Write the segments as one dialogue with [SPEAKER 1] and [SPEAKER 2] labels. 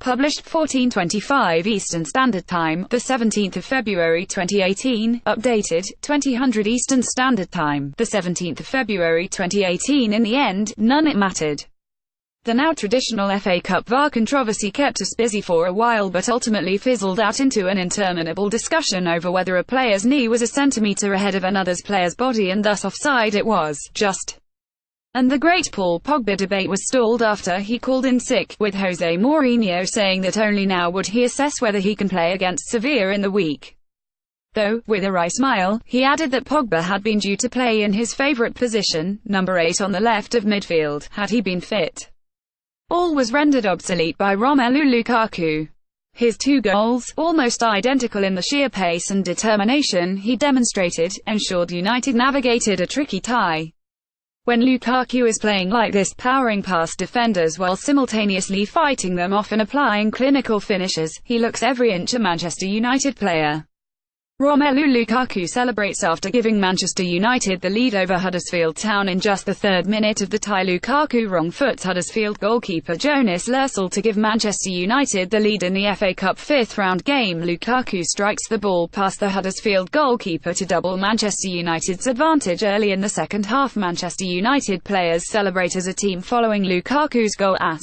[SPEAKER 1] Published 14:25 Eastern Standard Time, the 17th of February 2018. Updated 20:00 Eastern Standard Time, the 17th of February 2018. In the end, none it mattered. The now traditional FA Cup VAR controversy kept us busy for a while but ultimately fizzled out into an interminable discussion over whether a player's knee was a centimetre ahead of another player's body and thus offside it was, just. And the great Paul Pogba debate was stalled after he called in sick, with Jose Mourinho saying that only now would he assess whether he can play against Sevilla in the week. Though, with a wry smile, he added that Pogba had been due to play in his favourite position, number 8 on the left of midfield, had he been fit. All was rendered obsolete by Romelu Lukaku. His 2 goals, almost identical in the sheer pace and determination he demonstrated, ensured United navigated a tricky tie. When Lukaku is playing like this, powering past defenders while simultaneously fighting them off and applying clinical finishes, he looks every inch a Manchester United player. Romelu Lukaku celebrates after giving Manchester United the lead over Huddersfield Town in just the 3rd minute of the tie. Lukaku wrong-foots Huddersfield goalkeeper Jonas Lössl to give Manchester United the lead in the FA Cup 5th round game. Lukaku strikes the ball past the Huddersfield goalkeeper to double Manchester United's advantage early in the second half. Manchester United players celebrate as a team following Lukaku's goal as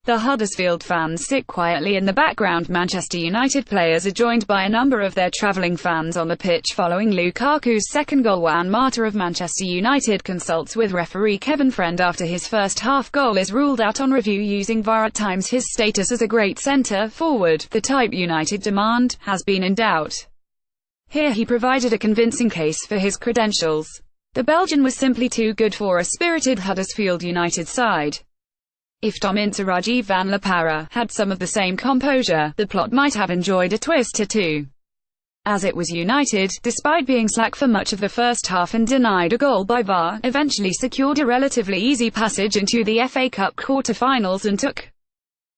[SPEAKER 1] the Huddersfield fans sit quietly in the background. Manchester United players are joined by a number of their travelling fans on the pitch following Lukaku's second goal. Juan Mata of Manchester United consults with referee Kevin Friend after his first half goal is ruled out on review using VAR. At times his status as a great centre-forward, the type United demand, has been in doubt. Here he provided a convincing case for his credentials. The Belgian was simply too good for a spirited Huddersfield United side. If Tom Interaji van La Parra had some of the same composure, the plot might have enjoyed a twist or two. As it was, United, despite being slack for much of the first half and denied a goal by VAR, eventually secured a relatively easy passage into the FA Cup quarter-finals and took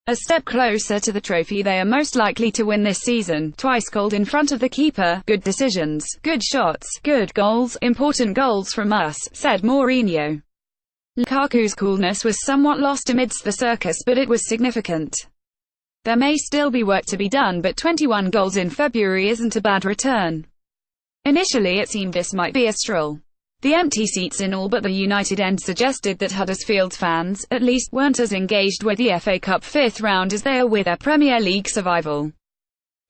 [SPEAKER 1] a step closer to the trophy they are most likely to win this season. Twice goaled in front of the keeper, good decisions, good shots, good goals, important goals from us, said Mourinho. Lukaku's coolness was somewhat lost amidst the circus, but it was significant. There may still be work to be done, but 21 goals in February isn't a bad return. Initially it seemed this might be a stroll. The empty seats in all but the United end suggested that Huddersfield fans, at least, weren't as engaged with the FA Cup 5th round as they are with their Premier League survival.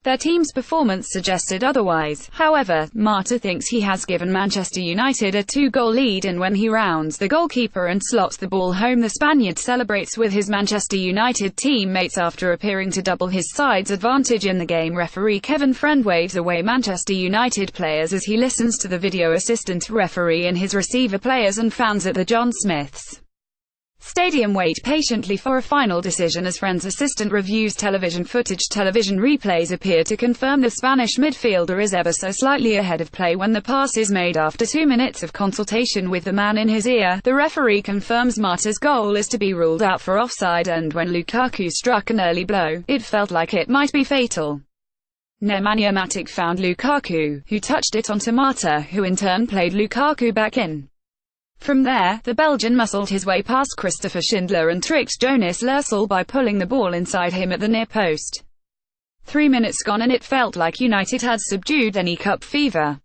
[SPEAKER 1] Their team's performance suggested otherwise. However, Mata thinks he has given Manchester United a 2-goal lead, and when he rounds the goalkeeper and slots the ball home, the Spaniard celebrates with his Manchester United teammates after appearing to double his side's advantage in the game. Referee Kevin Friend waves away Manchester United players as he listens to the video assistant referee and his receiver. Players and fans at the John Smith's Stadium wait patiently for a final decision as Friend's assistant reviews television footage. Television replays appear to confirm the Spanish midfielder is ever so slightly ahead of play when the pass is made. After 2 minutes of consultation with the man in his ear, the referee confirms Mata's goal is to be ruled out for offside, and when Lukaku struck an early blow, it felt like it might be fatal. Nemanja Matic found Lukaku, who touched it onto Mata, who in turn played Lukaku back in. From there, the Belgian muscled his way past Christopher Schindler and tricked Jonas Lössl by pulling the ball inside him at the near post. 3 minutes gone and it felt like United had subdued any cup fever.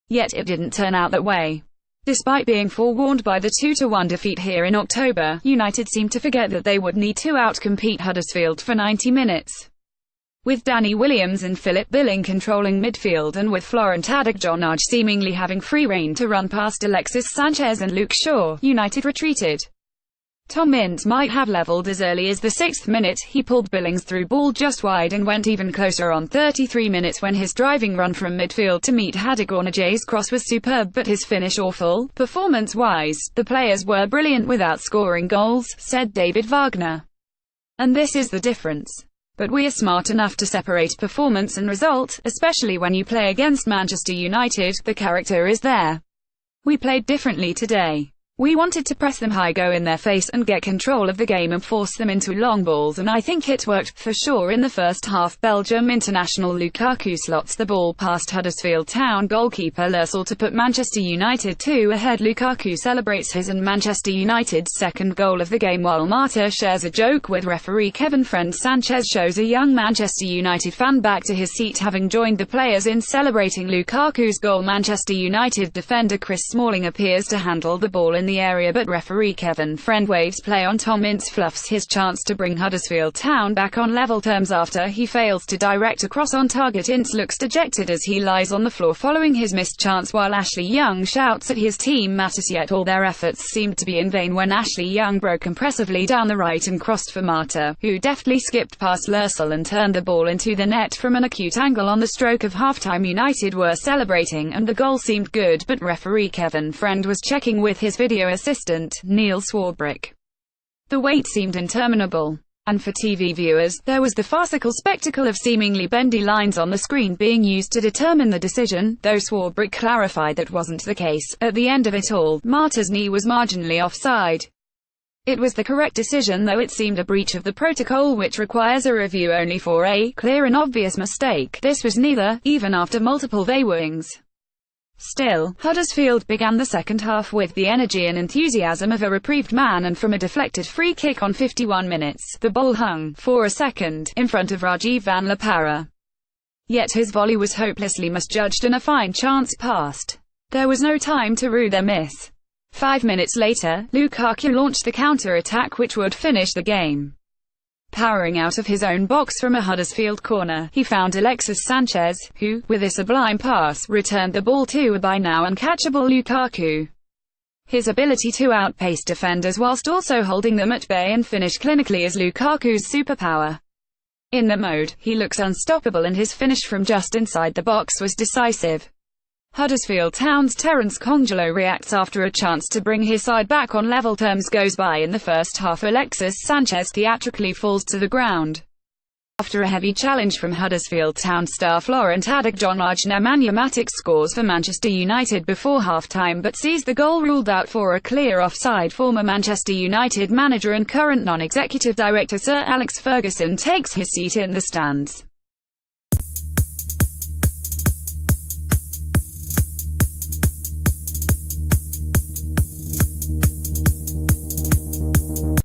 [SPEAKER 1] Yet it didn't turn out that way. Despite being forewarned by the 2-1 defeat here in October, United seemed to forget that they would need to outcompete Huddersfield for 90 minutes. With Danny Williams and Philip Billing controlling midfield, and with Florent Adegjonaj seemingly having free rein to run past Alexis Sanchez and Luke Shaw, United retreated. Tom Ince might have levelled as early as the 6th minute. He pulled Billings through ball just wide and went even closer on 33 minutes when his driving run from midfield to meet Adegjonaj's cross was superb, but his finish awful. Performance-wise, the players were brilliant without scoring goals, said David Wagner. And this is the difference. But we are smart enough to separate performance and result, especially when you play against Manchester United. The character is there. We played differently today. We wanted to press them high, go in their face and get control of the game and force them into long balls, and I think it worked, for sure. In the first half, Belgium international Lukaku slots the ball past Huddersfield Town goalkeeper Lursel to put Manchester United 2 ahead. Lukaku celebrates his and Manchester United's second goal of the game, while Marta shares a joke with referee Kevin. Friend Sanchez shows a young Manchester United fan back to his seat, having joined the players in celebrating Lukaku's goal. Manchester United defender Chris Smalling appears to handle the ball in the area, but referee Kevin Friend waves play on. Tom Ince fluffs his chance to bring Huddersfield Town back on level terms after he fails to direct a cross on target. Ince looks dejected as he lies on the floor following his missed chance, while Ashley Young shouts at his team matters, yet all their efforts seemed to be in vain when Ashley Young broke impressively down the right and crossed for Marta, who deftly skipped past Lursel and turned the ball into the net from an acute angle. On the stroke of halftime, United were celebrating and the goal seemed good, but referee Kevin Friend was checking with his video assistant, Neil Swarbrick. The wait seemed interminable. And for TV viewers, there was the farcical spectacle of seemingly bendy lines on the screen being used to determine the decision, though Swarbrick clarified that wasn't the case. At the end of it all, Marta's knee was marginally offside. It was the correct decision, though it seemed a breach of the protocol, which requires a review only for a clear and obvious mistake. This was neither, even after multiple viewings. Still, Huddersfield began the second half with the energy and enthusiasm of a reprieved man, and from a deflected free kick on 51 minutes, the ball hung, for a second, in front of Rajiv van La Parra. Yet his volley was hopelessly misjudged and a fine chance passed. There was no time to rue their miss. 5 minutes later, Lukaku launched the counter-attack which would finish the game. Powering out of his own box from a Huddersfield corner, he found Alexis Sanchez, who, with a sublime pass, returned the ball to a by now uncatchable Lukaku. His ability to outpace defenders whilst also holding them at bay and finish clinically is Lukaku's superpower. In that mode, he looks unstoppable, and his finish from just inside the box was decisive. Huddersfield Town's Terence Congelo reacts after a chance to bring his side back on level terms goes by. In the first half, Alexis Sanchez theatrically falls to the ground. After a heavy challenge from Huddersfield Town star Florent Adegjong, Nemanja Matic scores for Manchester United before half-time but sees the goal ruled out for a clear offside. Former Manchester United manager and current non-executive director Sir Alex Ferguson takes his seat in the stands.